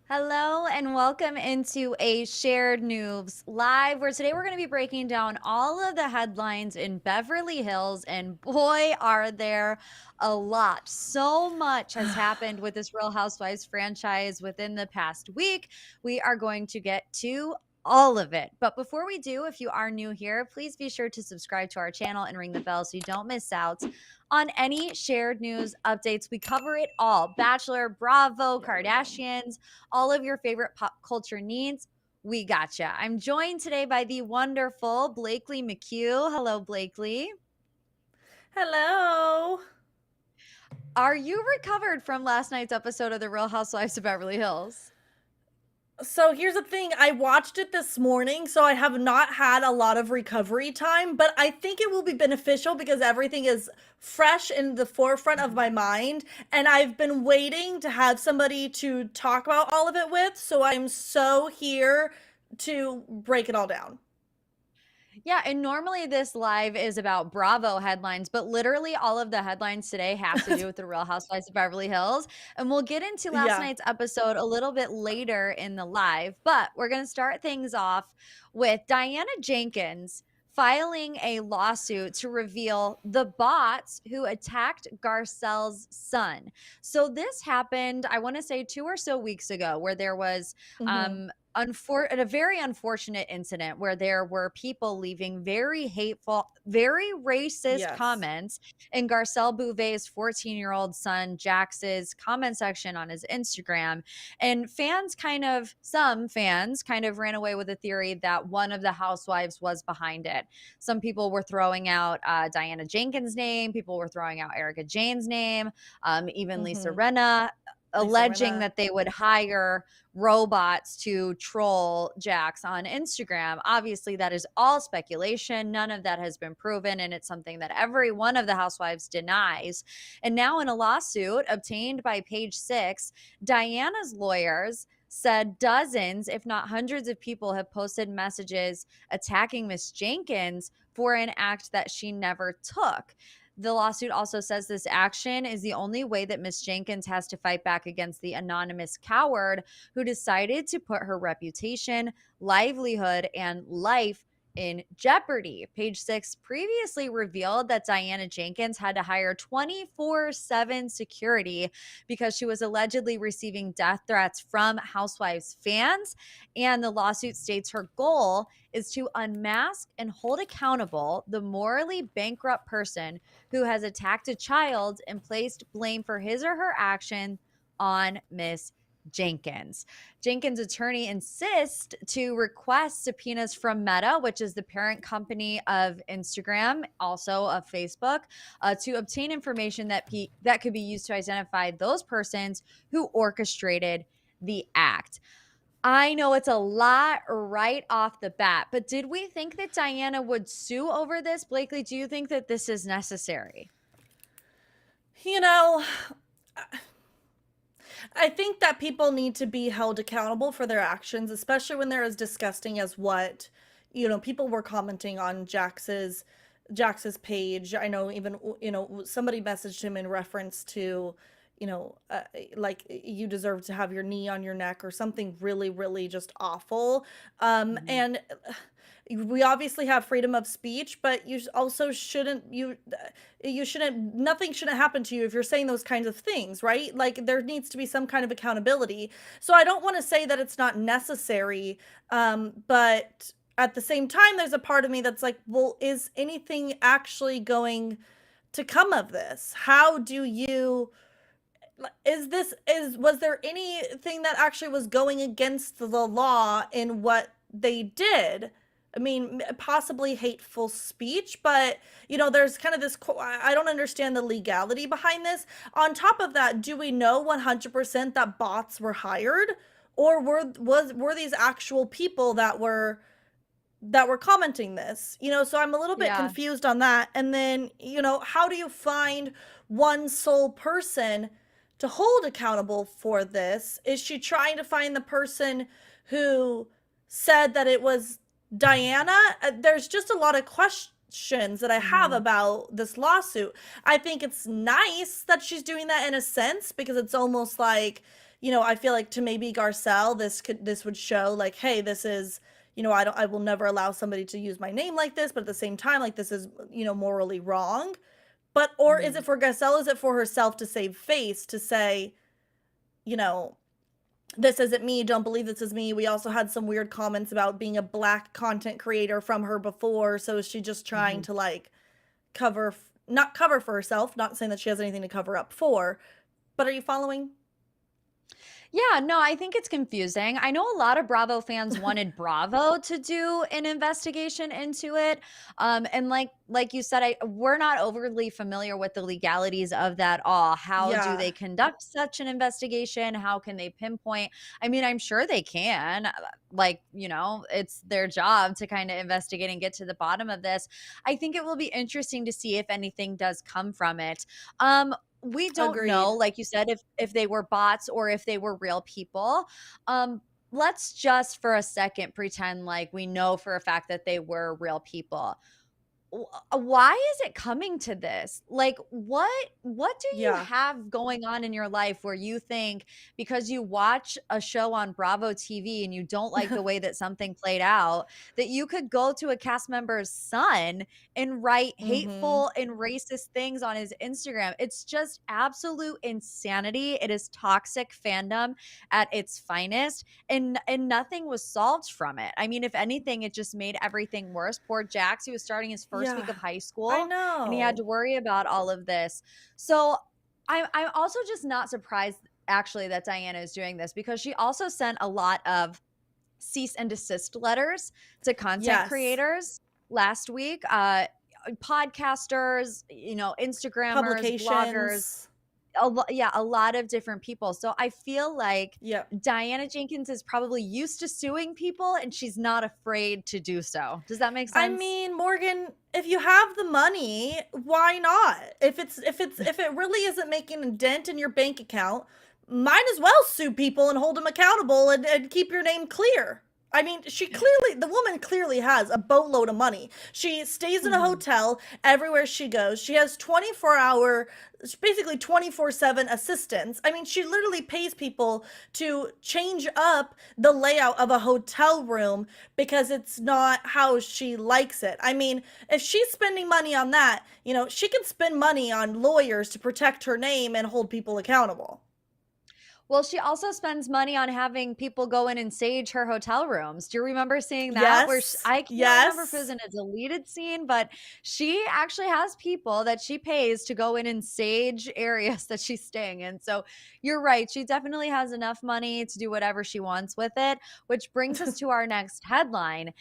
Hello and welcome into a Shared News Live, where today we're going to be breaking down all of the headlines in Beverly Hills, and boy, are there a lot. So much has happened with this Real Housewives franchise within the past week. We are going to get to all of it. But before we do, if you are new here, please be sure to subscribe to our channel and ring the bell so you don't miss out on any shared news updates. We cover it all: Bachelor, Bravo, Kardashians, all of your favorite pop culture needs. We gotcha. I'm joined today by the wonderful Blakely McHugh. Hello, Blakely. Hello. Are you recovered from last night's episode of The Real Housewives of Beverly Hills? So here's the thing, I watched it this morning, so I have not had a lot of recovery time, but I think it will be beneficial because everything is fresh in the forefront of my mind, and I've been waiting to have somebody to talk about all of it with, so I'm so here to break it all down. Yeah, and normally this live is about Bravo headlines, but literally all of the headlines today have to do with the Real Housewives of Beverly Hills. And we'll get into last Yeah. night's episode a little bit later in the live, but we're going to start things off with Diana Jenkins filing a lawsuit to reveal the bots who attacked Garcelle's son. So this happened, I want to say 2 or so weeks ago, where there was Mhm. um a very unfortunate incident where there were people leaving very hateful, very racist Yes. comments in Garcelle Bouvet's 14-year-old son Jax's comment section on his Instagram. And some fans kind of ran away with the theory that one of the housewives was behind it. Some people were throwing out Diana Jenkins' name, people were throwing out Erika Jayne's name, even Lisa Mhm. Rinna, Lisa alleging Rinna. that they would hire robots to troll Jax on Instagram. Obviously, that is all speculation. None of that has been proven, and it's something that every one of the housewives denies. And now, in a lawsuit obtained by Page Six, Diana's lawyers said dozens, if not hundreds, of people have posted messages attacking Miss Jenkins for an act that she never took. The lawsuit also says this action is the only way that Miss Jenkins has to fight back against the anonymous coward who decided to put her reputation, livelihood, and life in jeopardy. Page Six previously revealed that Diana Jenkins had to hire 24/7 security because she was allegedly receiving death threats from Housewives fans. And the lawsuit states her goal is to unmask and hold accountable the morally bankrupt person who has attacked a child and placed blame for his or her action on Miss Jenkins. Jenkins' attorney insists to request subpoenas from Meta, which is the parent company of Instagram, also of Facebook, to obtain information that could be used to identify those persons who orchestrated the act. I know it's a lot right off the bat, but did we think that Diana would sue over this? Blakely, do you think that this is necessary? You know, I think that people need to be held accountable for their actions, especially when they're as disgusting as what, people were commenting on Jax's page. I know even somebody messaged him in reference to, like you deserve to have your knee on your neck or something really, really just awful. Mhm. And we obviously have freedom of speech, but also shouldn't nothing shouldn't happen to you if you're saying those kinds of things, right? Like there needs to be some kind of accountability. So I don't want to say that it's not necessary, but at the same time there's a part of me that's like, well, is anything actually going to come of this? How do you is this is was there anything that actually was going against the law in what they did? I mean, possibly hateful speech, but there's kind of this. I don't understand the legality behind this. On top of that, do we know 100% that bots were hired, or were these actual people that were commenting this? So I'm a little bit Yeah. confused on that. And then, how do you find one sole person to hold accountable for this? Is she trying to find the person who said that it was Diana? There's just a lot of questions that I have Mhm. about this lawsuit. I think it's nice that she's doing that in a sense because it's almost like, I feel like to maybe Garcelle, this would show like, hey, this is, I will never allow somebody to use my name like this, but at the same time, like this is, morally wrong. But or is Mhm. it for Garcelle? Is it for herself to save face to say, you know, this isn't me, don't believe this is me. We also had some weird comments about being a black content creator from her before, so is she just trying Mhm. to like not cover for herself, not saying that she has anything to cover up for, but are you following? Yeah, no, I think it's confusing. I know a lot of Bravo fans wanted Bravo to do an investigation into it. And like you said, we're not overly familiar with the legalities of that all. How do Yeah. they conduct such an investigation? How can they pinpoint? I mean, I'm sure they can. Like, it's their job to kind of investigate and get to the bottom of this. I think it will be interesting to see if anything does come from it. We don't know, Agreed. like you said, if they were bots or if they were real people. Um, let's just for a second pretend like we know for a fact that they were real people. Why is it coming to this? Like, what do you Yeah. have going on in your life where you think because you watch a show on Bravo TV and you don't like the way that something played out, that you could go to a cast member's son and write Mhm. hateful and racist things on his Instagram? It's just absolute insanity. It is toxic fandom at its finest, and nothing was solved from it. I mean, if anything, it just made everything worse. Poor Jax, he was starting his first week Yeah. of high I school and he had know. to worry about all of this. So I'm also just not surprised actually that Diana is doing this because she also sent a lot of cease and desist letters to content Yes. creators last week. Podcasters, Instagrammers, bloggers, Publications. a lot of different people. So I feel like Yep. Diana Jenkins is probably used to suing people and she's not afraid to do so. Does that make I sense? mean, Morgan, if you have the money, why not? If it really isn't making a dent in your bank account, might as well sue people and hold them accountable and keep your name clear. I mean, the woman clearly has a boatload of money. She stays in a Mhm. hotel everywhere she goes. She has 24-hour, basically 24/7 assistants. I mean, she literally pays people to change up the layout of a hotel room because it's not how she likes it. I mean, if she's spending money on that, she can spend money on lawyers to protect her name and hold people accountable. Well, she also spends money on having people go in and sage her hotel rooms. Do you remember seeing that? Yes. I can't remember if it was Yes. in a deleted scene, but she actually has people that she pays to go in and sage areas that she's staying in. So you're right. She definitely has enough money to do whatever she wants with it, which brings us to our next headline.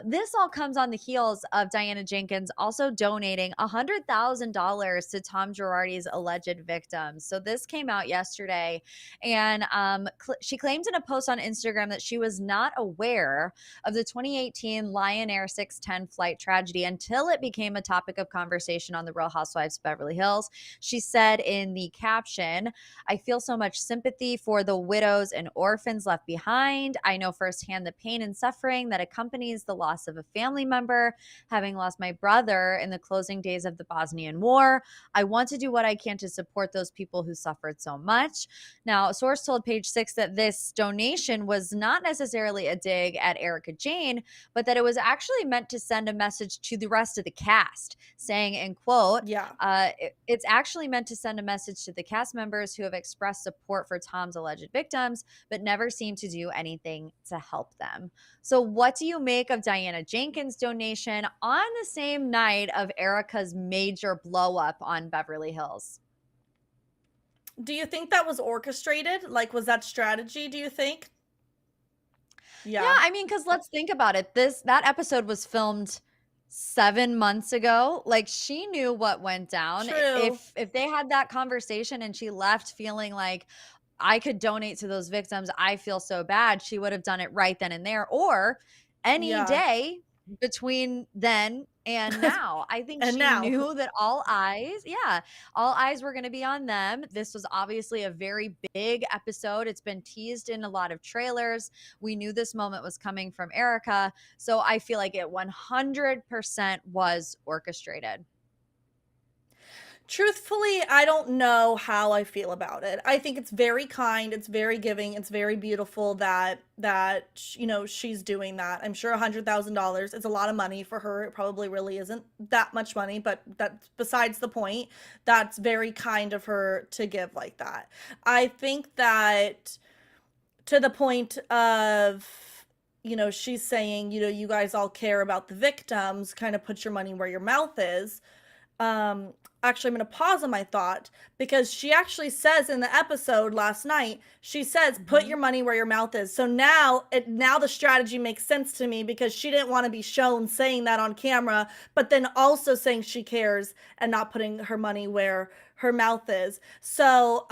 This all comes on the heels of Diana Jenkins also donating $100,000 to Tom Girardi's alleged victims. So this came out yesterday and she claimed in a post on Instagram that she was not aware of the 2018 Lion Air 610 flight tragedy until it became a topic of conversation on the Real Housewives of Beverly Hills. She said in the caption, I feel so much sympathy for the widows and orphans left behind. I know firsthand the pain and suffering that accompanies the loss of a family member, having lost my brother in the closing days of the Bosnian War. I want to do what I can to support those people who suffered so much. Now, a source told Page Six that this donation was not necessarily a dig at Erika Jayne, but that it was actually meant to send a message to the rest of the cast, saying, in quote, Yeah. it's actually meant to send a message to the cast members who have expressed support for Tom's alleged victims, but never seem to do anything to help them. So, what do you make of Diana Jenkins' donation on the same night of Erika's major blow up on Beverly Hills? Do you think that was orchestrated? Like, was that strategy, do you think? Yeah, Yeah. I mean, because let's think about it. That episode was filmed 7 months ago. Like she knew what went down. True. If they had that conversation and she left feeling like I could donate to those victims, I feel so bad, she would have done it right then and there, or any Yeah. day between then and now. I think And she now. knew that all eyes were going to be on them. This was obviously a very big episode. It's been teased in a lot of trailers. We knew this moment was coming from Erika. So I feel like it 100% was orchestrated. Truthfully, I don't know how I feel about it. I think it's very kind, it's very giving, it's very beautiful that she's doing that. I'm sure $100,000 is a lot of money for her. It probably really isn't that much money, but that's besides the point. That's very kind of her to give like that. I think that to the point of she's saying, you guys all care about the victims, kind of put your money where your mouth is. um Actually, I'm going to pause on my thought because she actually says in the episode last night, she says put Mhm. your money where your mouth is. So now the strategy makes sense to me because she didn't want to be shown saying that on camera, but then also saying she cares and not putting her money where her mouth is. So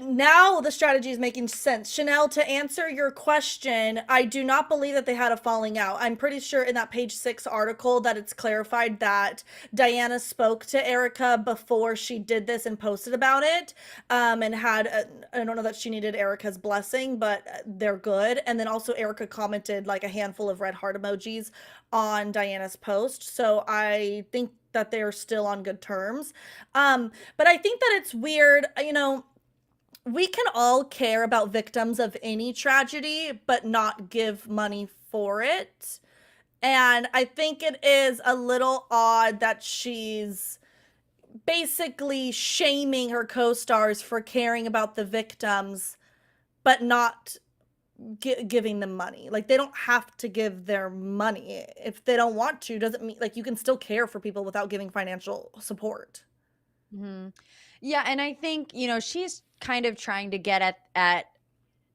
now the strategy is making sense. Chanel, to answer your question, I do not believe that they had a falling out. I'm pretty sure in that page 6 article that it's clarified that Diana spoke to Erika before she did this and posted about it. And I don't know that she needed Erika's blessing, but they're good. And then also Erika commented like a handful of red heart emojis on Diana's post. So I think that they're still on good terms. But I think that it's weird, we can all care about victims of any tragedy, but not give money for it. And I think it is a little odd that she's basically shaming her co stars for caring about the victims, but not giving them money. Like, they don't have to give their money. If they don't want to, doesn't mean, like, you can still care for people without giving financial support. Mhm. Yeah, and I think, she's kind of trying to get at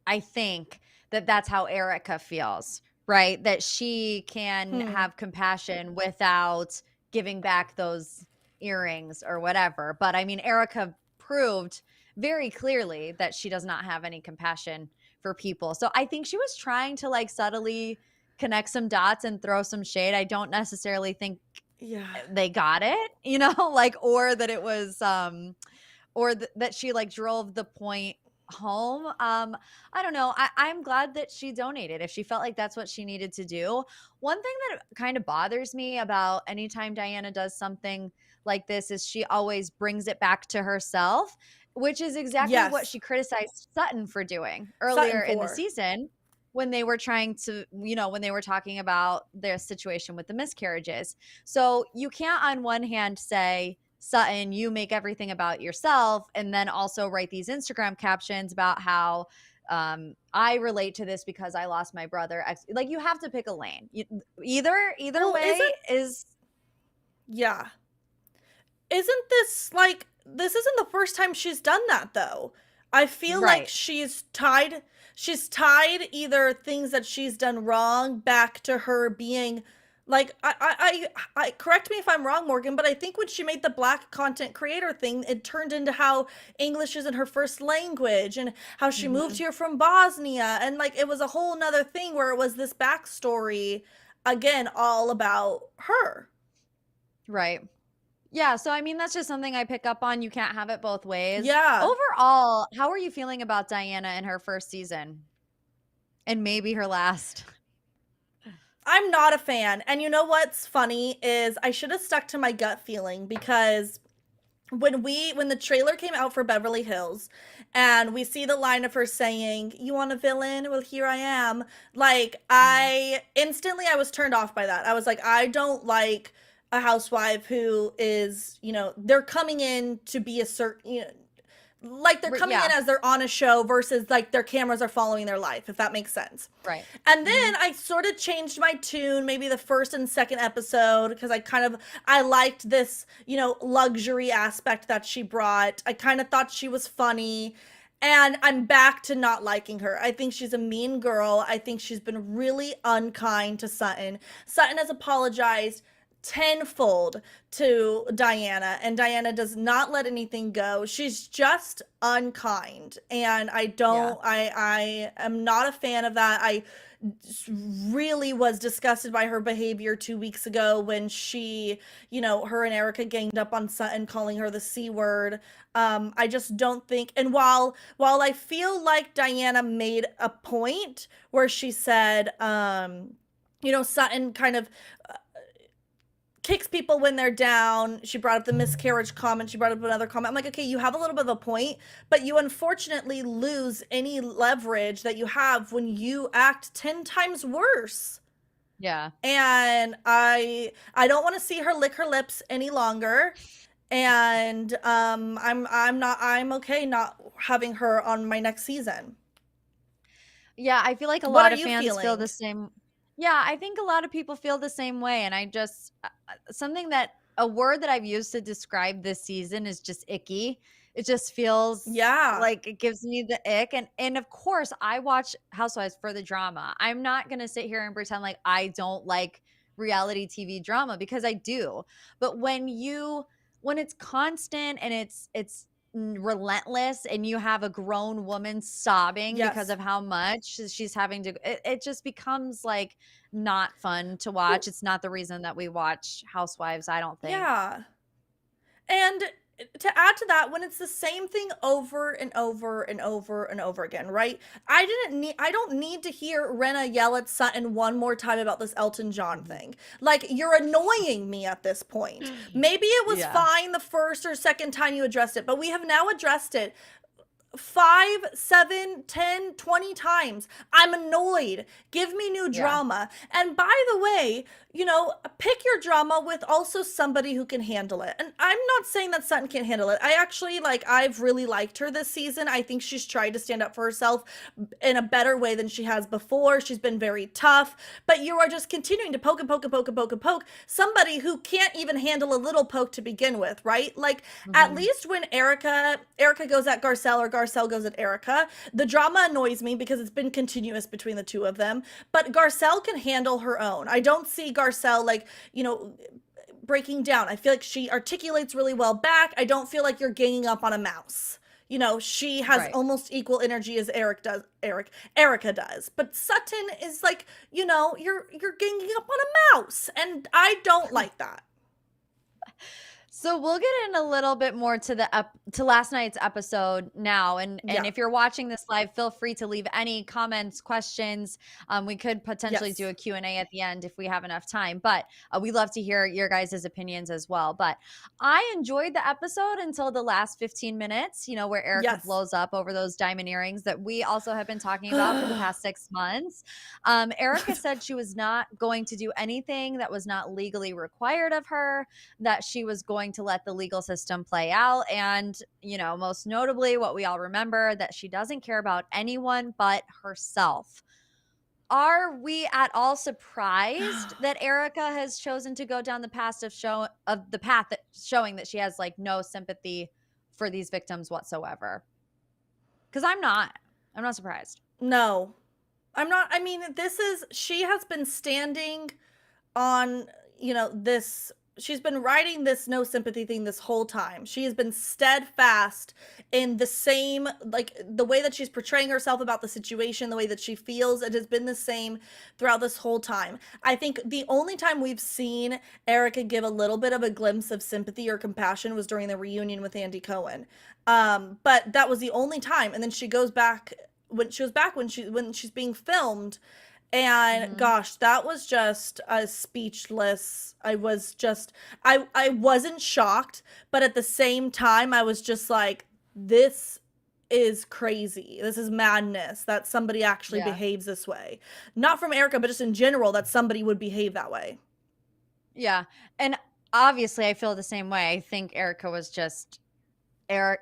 I think that that's how Erica feels, right? That she can Hmm. have compassion without giving back those earrings or whatever. But I mean, Erica proved very clearly that she does not have any compassion for people. So I think she was trying to like subtly connect some dots and throw some shade. I don't necessarily think Yeah. they got it, like, or that it was or that she like drove the point home. I don't know. I'm glad that she donated if she felt like that's what she needed to do. One thing that kind of bothers me about anytime Diana does something like this is she always brings it back to herself, which is exactly what Yes. she criticized Sutton for doing Sutton earlier in the 4. season when they were trying to, when they were talking about their situation with the miscarriages. So you can't on one hand say, Sutton, you make everything about yourself, and then also write these Instagram captions about how I relate to this because I lost my brother. Like, you have to pick a lane. Either Well, way is yeah. Isn't this like, this isn't the first time she's done that though. I feel like right. she's tied either things that she's done wrong back to her being like, I correct me if I'm wrong, Morgan, but I think when she made the black content creator thing, it turned into how English isn't her first language and how she moved Mhm. here from Bosnia, and like it was a whole nother thing where it was this backstory again, all about her. Right. Yeah, so I mean that's just something I pick up on. You can't have it both ways. Yeah. Overall, how are you feeling about Diana in her first season and maybe her last? I'm not a fan. And you know what's funny is I should have stuck to my gut feeling because when the trailer came out for Beverly Hills and we see the line of her saying, "You want a villain? Well, here I am." Like, Mhm. I was turned off by that. I was like, I don't like a housewife who is, they're coming in to be a certain, like they're coming in Yeah, as they're on a show versus like their cameras are following their life, if that makes sense. right. And Mhm. then I sort of changed my tune, maybe the first and second episode, because I liked this, luxury aspect that she brought. I kind of thought she was funny. And I'm back to not liking her. I think she's a mean girl. I think she's been really unkind to Sutton. Sutton has apologized tenfold to Diana, and Diana does not let anything go. She's just unkind, and Yeah. I am not a fan of that. I really was disgusted by her behavior 2 weeks ago when her and Erika ganged up on Sutton, calling her the C word. I just don't think, and while I feel like Diana made a point where she said, Sutton kind of kicks people when they're down. She brought up the miscarriage comment. She brought up another comment. I'm like, okay, you have a little bit of a point, but you unfortunately lose any leverage that you have when you act 10 times worse. Yeah. And I don't want to see her lick her lips any longer. And I'm okay not having her on my next season. Yeah, I feel like a What lot are of you fans feel the feeling? same. Yeah, I think a lot of people feel the same way, and I just something that a word that I've used to describe this season is just icky. It just feels Yeah. like it gives me the ick, and of course, I watch Housewives for the drama. I'm not gonna sit here and pretend like I don't like reality TV drama because I do. But when it's constant and it's relentless and you have a grown woman sobbing because Yes. of how much she's having to it just becomes like not fun to watch. Well, It's not the reason that we watch Housewives, I don't think. yeah. And to add to that, when it's the same thing over and over and over and over again, right? I don't need to hear Renna yell at Sutton one more time about this Elton John thing. Like, you're annoying me at this point. Maybe it was Yeah. fine the first or second time you addressed it, but we have now addressed it 5, 7, 10, 20 times. I'm annoyed. Give me new Yeah. drama. And by the way, pick your drama with also somebody who can handle it. And I'm not saying that Sutton can't handle it. I actually I've really liked her this season. I think she's tried to stand up for herself in a better way than she has before. She's been very tough, but you are just continuing to poke and poke and poke and poke and poke somebody who can't even handle a little poke to begin with, right? Like, at Mhm. least when Erika goes at Garcelle or Garcelle goes at Erika, the drama annoys me because it's been continuous between the two of them. But Garcelle can handle her own. I don't see Garcelle breaking down. I feel like she articulates really well back. I don't feel like you're ganging up on a mouse. She has Right. almost equal energy as Erika does. But Sutton is like, you're ganging up on a mouse, and I don't like that. So we'll get in a little bit more to to last night's episode now, and Yeah. if you're watching this live, feel free to leave any comments, questions. We could potentially do Yes. a Q&A at the end if we have enough time, but we love to hear your guys' opinions as well. But I enjoyed the episode until the last 15 minutes, where Erica Yes. blows up over those diamond earrings that we also have been talking about for the past 6 months. Erica said she was not going to do anything that was not legally required of her, that she was going to let the legal system play out. And, most notably, what we all remember, that she doesn't care about anyone but herself. Are we at all surprised that Erica has chosen to go down the path that showing that she has like no sympathy for these victims whatsoever? Because I'm not. I'm not surprised. No. I'm not. I mean, she has been standing on, this, she's been writing this no sympathy thing this whole time. She has been steadfast in the same, like, the way that she's portraying herself about the situation, the way that she feels, it has been the same throughout this whole time. I think the only time we've seen Erica give a little bit of a glimpse of sympathy or compassion was during the reunion with Andy Cohen. But that was the only time. And then she goes back when she's being filmed, and Hmm. gosh, that was just a speechless. I wasn't shocked, but at the same time I was just like, this is crazy. This is madness that somebody actually Yeah. behaves this way. Not from Erica, but just in general that somebody would behave that way. Yeah. And obviously, I feel the same way. I think Erica was just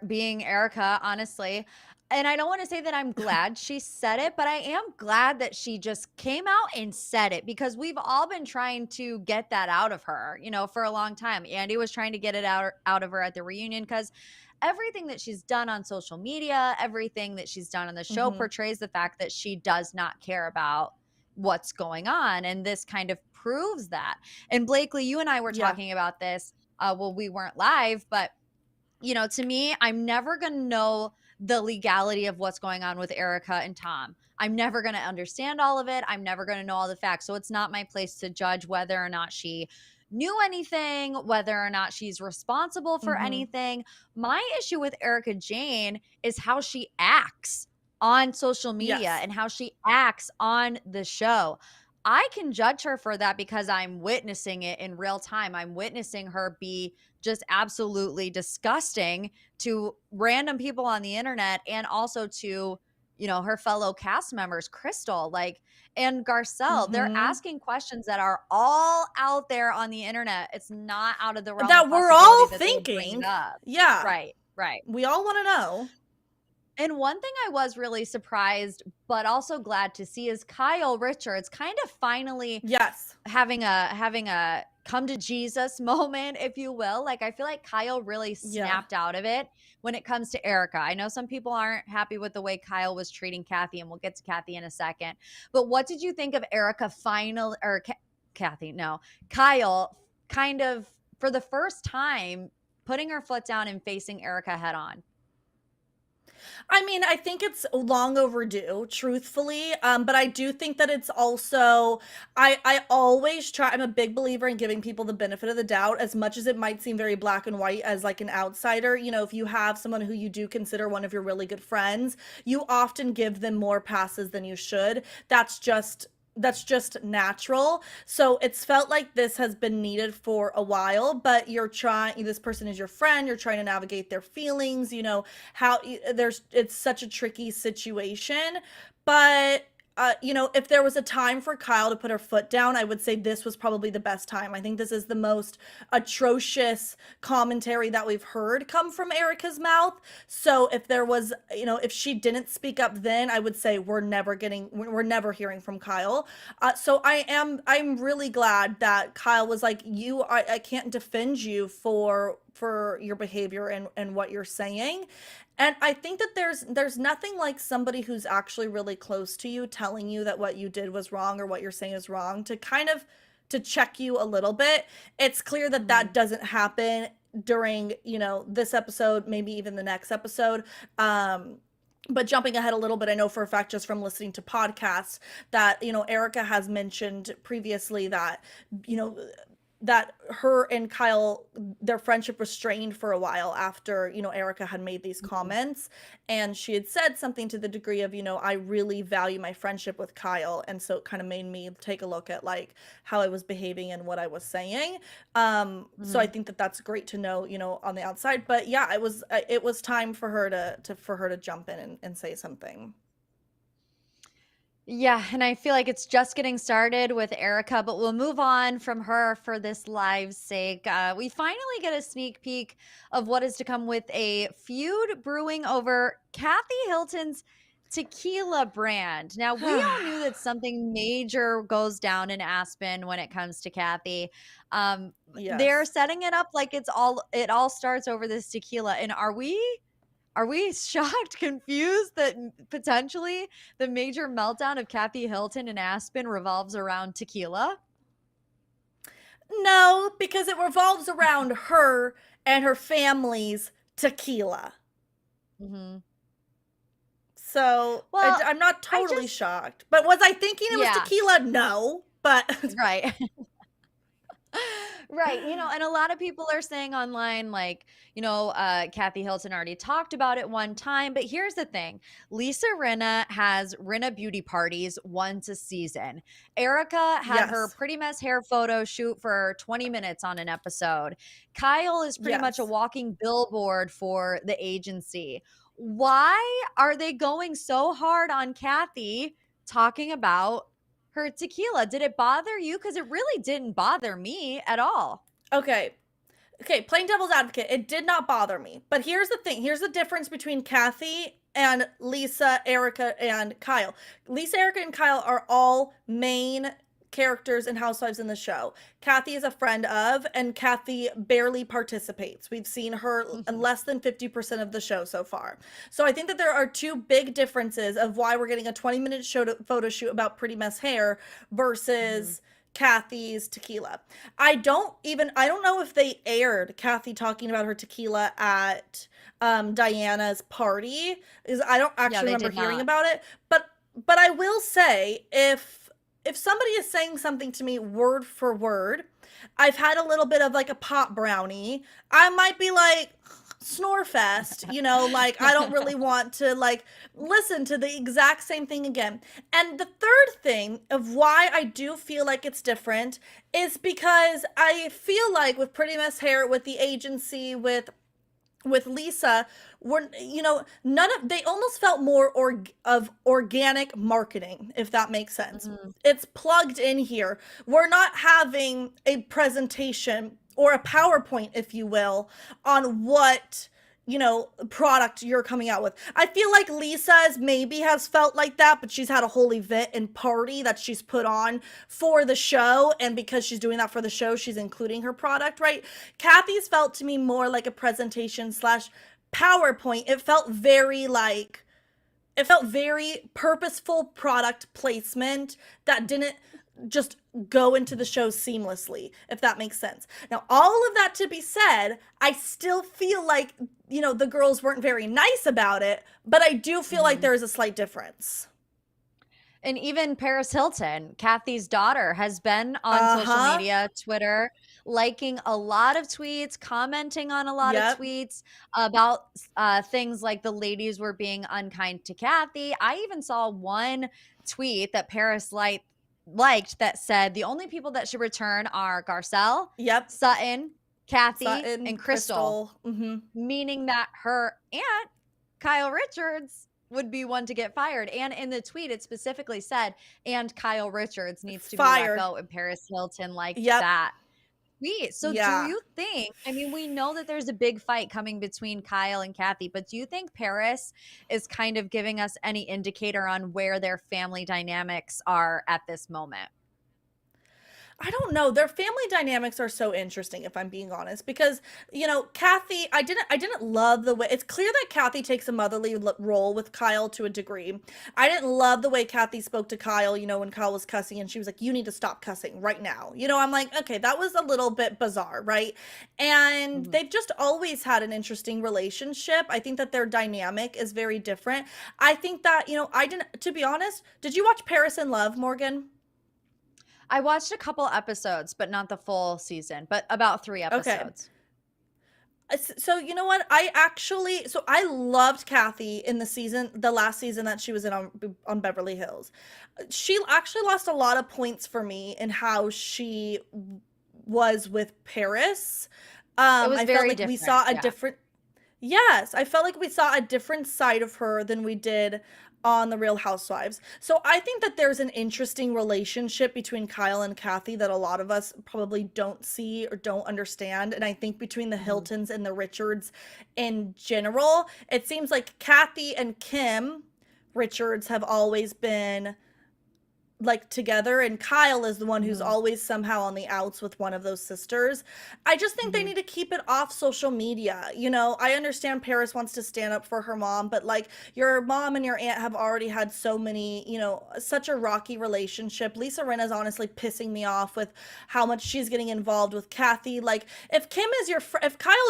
being Erica, honestly. And I don't want to say that I'm glad she said it, but I am glad that she just came out and said it, because we've all been trying to get that out of her, for a long time. Andy was trying to get it out of her at the reunion, because everything that she's done on social media, everything that she's done on the show Mhm. portrays the fact that she does not care about what's going on. And this kind of proves that. And Blakely, you and I were Yeah. talking about this. Well, we weren't live, but to me, I'm never going to know the legality of what's going on with Erica and Tom. I'm never going to understand all of it. I'm never going to know all the facts. So it's not my place to judge whether or not she knew anything, whether or not she's responsible for Mhm. anything. My issue with Erika Jayne is how she acts on social media Yes. and how she acts on the show. I can judge her for that because I'm witnessing it in real time. I'm witnessing her be just absolutely disgusting to random people on the internet and also to, her fellow cast members, Crystal, like, and Garcelle. They're Mhm. asking questions that are all out there on the internet. It's not out of the realm of That we're all possibility that they would bring it thinking. up. Yeah. Right, right. We all wanna know. And one thing I was really surprised, but also glad to see is Kyle Richards kind of finally Yes. having a come to Jesus moment, if you will. Like, I feel like Kyle really Yeah. snapped out of it when it comes to Erika. I know some people aren't happy with the way Kyle was treating Kathy, and we'll get to Kathy in a second. But what did you think of Erika Kathy? No, Kyle kind of for the first time putting her foot down and facing Erika head on? I mean, I think it's long overdue, truthfully. But I do think that it's also I always try, I'm a big believer in giving people the benefit of the doubt, as much as it might seem very black and white as like an outsider. If you have someone who you do consider one of your really good friends, you often give them more passes than you should. That's just natural. So it's felt like this has been needed for a while, but this person is your friend, you're trying to navigate their feelings, how it's such a tricky situation. But if there was a time for Kyle to put her foot down, I would say this was probably the best time. I think this is the most atrocious commentary that we've heard come from Erika's mouth. So if she didn't speak up then, I would say we're never hearing from Kyle. So I'm really glad that Kyle was like, I can't defend you for your behavior and what you're saying. And I think that there's nothing like somebody who's actually really close to you telling you that what you did was wrong or what you're saying is wrong, to kind of to check you a little bit. It's clear that Mhm. that doesn't happen during, this episode, maybe even the next episode. But jumping ahead a little bit, I know for a fact just from listening to podcasts that, Erika has mentioned previously that, you know, that her and Kyle, their friendship was strained for a while after, Erika had made these Mhm. comments. And she had said something to the degree of, I really value my friendship with Kyle. And so it kind of made me take a look at like how I was behaving and what I was saying. So I Mhm. think that that's great to know, on the outside. But yeah, it was time for her to jump in and say something. Yeah, and I feel like it's just getting started with Erica, but we'll move on from her for this live's sake. We finally get a sneak peek of what is to come with a feud brewing over Kathy Hilton's tequila brand. Now, we all knew that something major goes down in Aspen when it comes to Kathy. They're Yes. setting it up like it all starts over this tequila. And are we shocked, confused that potentially the major meltdown of Kathy Hilton in Aspen revolves around tequila? No, because it revolves around her and her family's tequila. Mhm. So Well, I'm not I totally just shocked. But was I thinking it was yeah, tequila? No. But right. Right, and a lot of people are saying online, like, Kathy Hilton already talked about it one time, but here's the thing. Lisa Rinna has Rinna beauty parties once a season. Erica had her yes. pretty mess hair photo shoot for 20 minutes on an episode. Kyle is pretty much a Yes. walking billboard for the agency. Why are they going so hard on Kathy talking about her tequila? Did it bother you? Because it really didn't bother me at all. Okay. Okay, playing devil's advocate, it did not bother me. But here's the thing. Here's the difference between Kathy and Lisa, Erica, and Kyle. Lisa, Erica, and Kyle are all main characters and housewives in the show. Kathy is a friend of, and Kathy barely participates. We've seen her in Mhm, less than 50% of the show so far. So I think that there are two big differences of why we're getting a 20-minute photo shoot about pretty mess hair mhm. versus Kathy's tequila. I don't know if they aired Kathy talking about her tequila at Diana's party, because I don't Yeah, actually they remember did hearing not. about it. But I will say, if somebody is saying something to me word for word, I've had a little bit of like a pot brownie, I might be like, snore fest, like I don't really want to like listen to the exact same thing again. And the third thing of why I do feel like it's different is because I feel like with Pretty Miss Hair, with the agency, with Lisa, were none of they almost felt more of organic marketing, if that makes sense. Mhm. It's plugged in here. We're not having a presentation or a PowerPoint, if you will, on what product you're coming out with. I feel like Lisa's maybe has felt like that, but she's had a whole event and party that she's put on for the show, and because she's doing that for the show, she's including her product, right? Kathy's felt to me more like a presentation slash PowerPoint. It felt very purposeful product placement that didn't just go into the show seamlessly, if that makes sense. Now, all of that to be said, I still feel like, the girls weren't very nice about it, but I do feel like Mhm. there is a slight difference. And even Paris Hilton, Kathy's daughter, has been on social Uh-huh. media, Twitter, liking a lot of tweets, commenting on a lot of Yep. tweets about things like the ladies were being unkind to Kathy. I even saw one tweet that Paris liked that said the only people that should return are Garcelle, Yep. Sutton, Kathy, Sutton, and Crystal, Crystal. Mm-hmm. meaning that her aunt, Kyle Richards, would be one to get fired. And in the tweet, it specifically said, and Kyle Richards needs to be let Fired. go. And Paris Hilton liked Yep. that tweet. So do Yeah. you think, I mean, we know that there's a big fight coming between Kyle and Kathy, but do you think Paris is kind of giving us any indicator on where their family dynamics are at this moment? I don't know. Their family dynamics are so interesting, if I'm being honest, because Kathy, I didn't love the way. It's clear that Kathy takes a motherly role with Kyle to a degree. I didn't love the way Kathy spoke to Kyle, when Kyle was cussing and she was like, "You need to stop cussing right now." I'm like, "Okay, that was a little bit bizarre, right?" And Mhm. they've just always had an interesting relationship. I think that their dynamic is very different. I think that, I didn't to be honest, did you watch Paris in Love, Morgan? I watched a couple episodes, but not the full season, but about 3 Okay. episodes. So you know what? I loved Kathy in the last season that she was in on Beverly Hills. She actually lost a lot of points for me in how she was with Paris. It was I felt very like we different, saw a yeah. different Yes, I felt like we saw a different side of her than we did on The Real Housewives. So I think that there's an interesting relationship between Kyle and Kathy that a lot of us probably don't see or don't understand. And I think between the Mhm. Hiltons and the Richards in general, it seems like Kathy and Kim Richards have always been like together, and Kyle is the one who's Mhm. always somehow on the outs with one of those sisters. I just think they Mhm. need to keep it off social media. I understand Paris wants to stand up for her mom, but like your mom and your aunt have already had so many, such a rocky relationship. Lisa Rinna's honestly pissing me off with how much she's getting involved with Kathy. Like if Kyle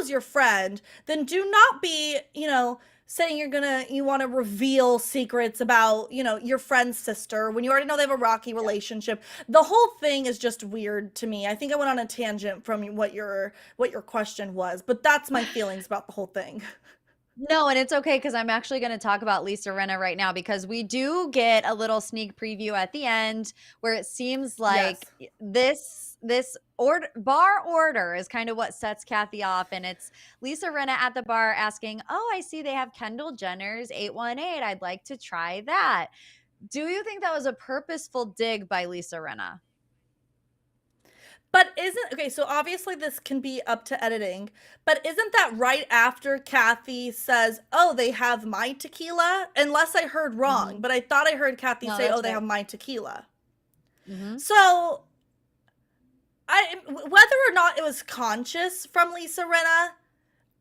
is your friend, then do not be, saying you want to reveal secrets about, your friend's sister when you already know they have a rocky Yeah. relationship. The whole thing is just weird to me. I think I went on a tangent from what your question was, but that's my feelings about the whole thing. No, and it's okay because I'm actually gonna talk about Lisa Rinna right now because we do get a little sneak preview at the end where it seems like Yes. this bar order is kind of what sets Kathy off, and it's Lisa Rinna at the bar asking, "Oh, I see they have Kendall Jenner's 818. I'd like to try that." Do you think that was a purposeful dig by Lisa Rinna? But isn't okay, so obviously this can be up to editing, but isn't that right after Kathy says, "Oh, they have my tequila?" Unless I heard wrong, Mhm. but I thought I heard Kathy No, say, "Oh, that's they right. have my tequila." Mhm. So whether or not it was conscious from Lisa Rinna,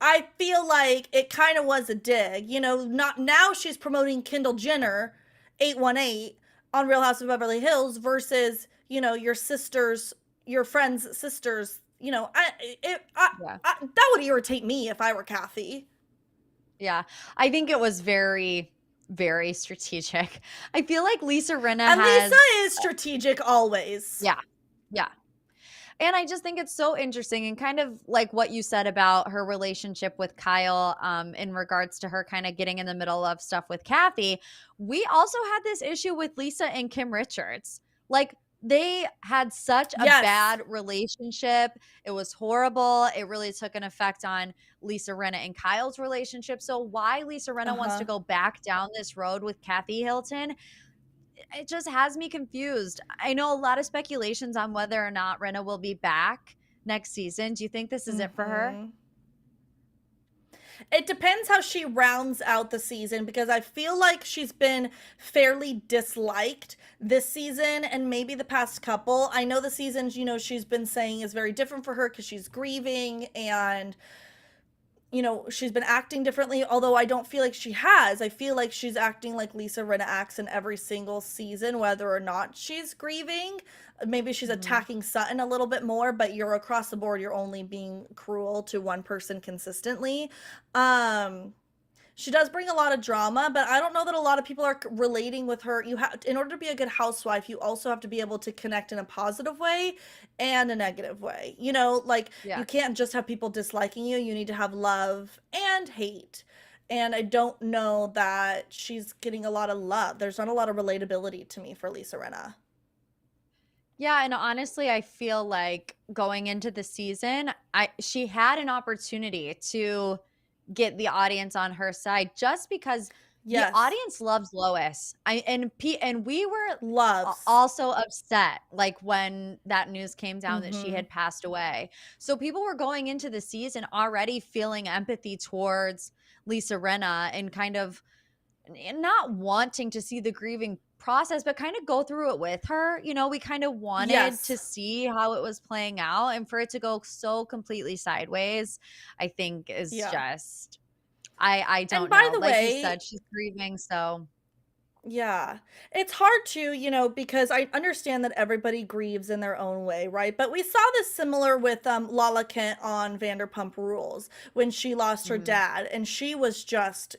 I feel like it kind of was a dig. Not now she's promoting Kendall Jenner 818 on Real House of Beverly Hills versus, your friend's sisters. Yeah. That would irritate me if I were Kathy. Yeah. I think it was very, very strategic. I feel like Lisa Rinna And Lisa has is strategic always. yeah. Yeah. And I just think it's so interesting and kind of like what you said about her relationship with Kyle, in regards to her kind of getting in the middle of stuff with Kathy. We also had this issue with Lisa and Kim Richards. Like, they had such a Yes. bad relationship. It was horrible. It really took an effect on Lisa Rinna and Kyle's relationship. So why Lisa Rinna wants to Uh-huh. go back down this road with Kathy Hilton, it just has me confused. I know a lot of speculations on whether or not Rinna will be back next season. Do you think this is it for her? Mhm. It depends how she rounds out the season because I feel like she's been fairly disliked this season and maybe the past couple. I know the seasons, she's been saying is very different for her because she's grieving and she's been acting differently, although I don't feel like she has. I feel like she's acting like Lisa Rinna acts in every single season, whether or not she's grieving. Maybe she's Mhm. attacking Sutton a little bit more, but you're across the board, you're only being cruel to one person consistently. Um, she does bring a lot of drama, but I don't know that a lot of people are relating with her. You have, in order to be a good housewife, you also have to be able to connect in a positive way and a negative way. Like you Yes. can't just have people disliking you. You need to have love and hate. And I don't know that she's getting a lot of love. There's not a lot of relatability to me for Lisa Rinna. Yeah, and honestly, I feel like going into the season, she had an opportunity to get the audience on her side just because the Yes, audience loves Lois. And we were loves. also upset like when that news came down that she Mm-hmm. had passed away. So people were going into the season already feeling empathy towards Lisa Rinna and kind of not wanting to see the grieving process, but kind of go through it with her. We kind of wanted to Yes. see how it was playing out, and for it to go so completely sideways, I think is Yeah. just I And don't by know. the Like you way, said, she's grieving, so yeah. It's hard to, because I understand that everybody grieves in their own way, right? But we saw this similar with Lala Kent on Vanderpump Rules when she lost her mhm, dad and she was just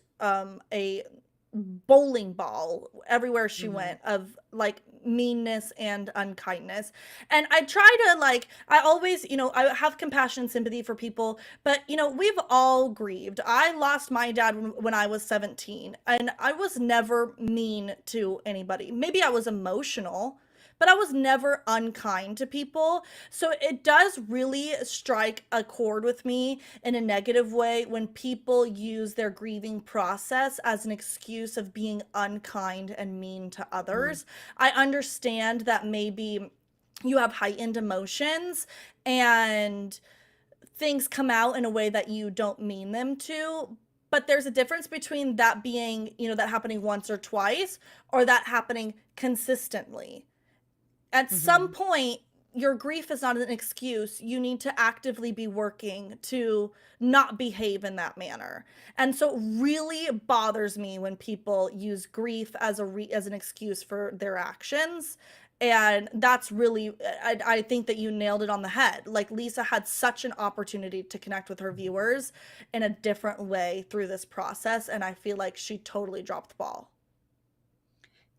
a bowling ball everywhere she mhm. went of like meanness and unkindness. And I try to like I always, I have compassion and sympathy for people, but we've all grieved. I lost my dad when I was 17 and I was never mean to anybody. Maybe I was emotional, but I was never unkind to people. So it does really strike a chord with me in a negative way when people use their grieving process as an excuse of being unkind and mean to Mhm. others. I understand that maybe you have heightened emotions and things come out in a way that you don't mean them to. But there's a difference between that being, that happening once or twice or that happening consistently. At some Mhm. point, your grief is not an excuse. You need to actively be working to not behave in that manner. And so it really bothers me when people use grief as as an excuse for their actions. And that's really I think that you nailed it on the head. Like Lisa had such an opportunity to connect with her viewers in a different way through this process and I feel like she totally dropped the ball.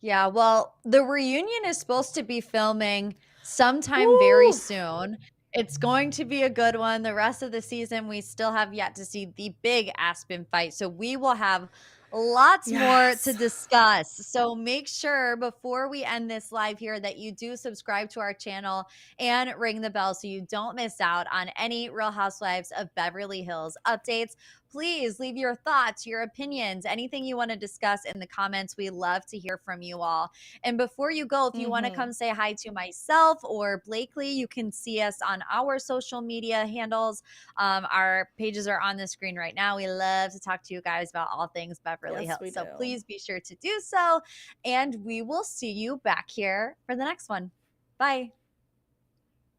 Yeah, well, the reunion is supposed to be filming sometime very Woo! soon. It's going to be a good one. The rest of the season, we still have yet to see the big Aspen fight. So we will have lots more to Yes. discuss. So make sure before we end this live here that you do subscribe to our channel and ring the bell so you don't miss out on any Real Housewives of Beverly Hills updates. Please leave your thoughts, your opinions, anything you want to discuss in the comments. We love to hear from you all. And before you go, if you want to Mhm. come say hi to myself or Blakely, you can see us on our social media handles. Our pages are on the screen right now. We love to talk to you guys about all things Beverly Yes, Hills. we So do. please be sure to do so. And we will see you back here for the next one. Bye.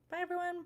Bye, everyone.